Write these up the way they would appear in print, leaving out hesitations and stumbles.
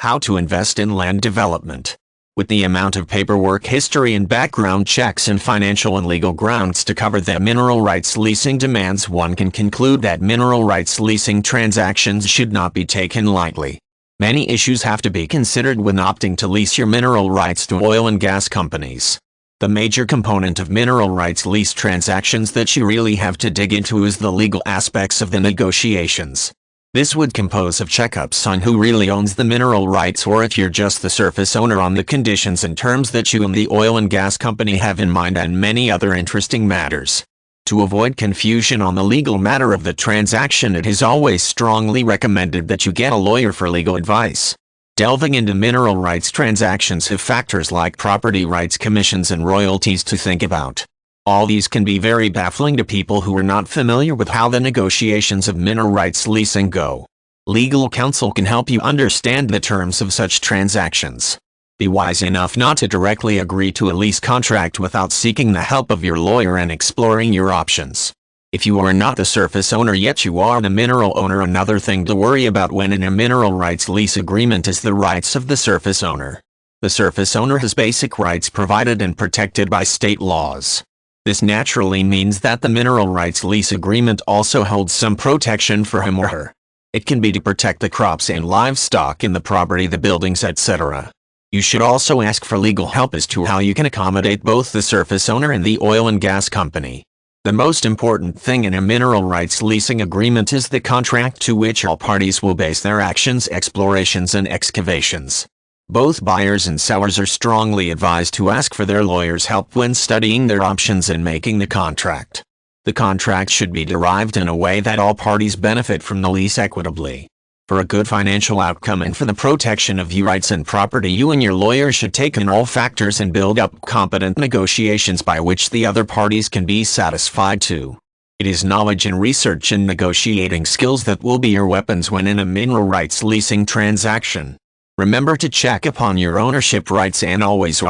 How to invest in land development. With the amount of paperwork, history and background checks and financial and legal grounds to cover that mineral rights leasing demands, one can conclude that mineral rights leasing transactions should not be taken lightly. Many issues have to be considered when opting to lease your mineral rights to oil and gas companies. The major component of mineral rights lease transactions that you really have to dig into is the legal aspects of the negotiations. This would compose of checkups on who really owns the mineral rights, or if you're just the surface owner, on the conditions and terms that you and the oil and gas company have in mind, and many other interesting matters. To avoid confusion on the legal matter of the transaction, it is always strongly recommended that you get a lawyer for legal advice. Delving into mineral rights transactions have factors like property rights, commissions and royalties to think about. All these can be very baffling to people who are not familiar with how the negotiations of mineral rights leasing go. Legal counsel can help you understand the terms of such transactions. Be wise enough not to directly agree to a lease contract without seeking the help of your lawyer and exploring your options. If you are not the surface owner yet you are the mineral owner, another thing to worry about when in a mineral rights lease agreement is the rights of the surface owner. The surface owner has basic rights provided and protected by state laws. This naturally means that the mineral rights lease agreement also holds some protection for him or her. It can be to protect the crops and livestock in the property, the buildings, etc. You should also ask for legal help as to how you can accommodate both the surface owner and the oil and gas company. The most important thing in a mineral rights leasing agreement is the contract to which all parties will base their actions, explorations and excavations. Both buyers and sellers are strongly advised to ask for their lawyer's help when studying their options and making the contract. The contract should be derived in a way that all parties benefit from the lease equitably. For a good financial outcome and for the protection of your rights and property, you and your lawyer should take in all factors and build up competent negotiations by which the other parties can be satisfied too. It is knowledge and research and negotiating skills that will be your weapons when in a mineral rights leasing transaction. Remember to check upon your ownership rights and always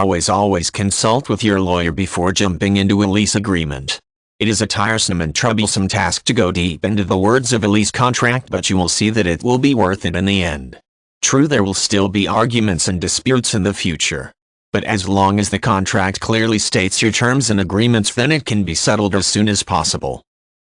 consult with your lawyer before jumping into a lease agreement. It is a tiresome and troublesome task to go deep into the words of a lease contract, but you will see that it will be worth it in the end. True, there will still be arguments and disputes in the future. But as long as the contract clearly states your terms and agreements, then it can be settled as soon as possible.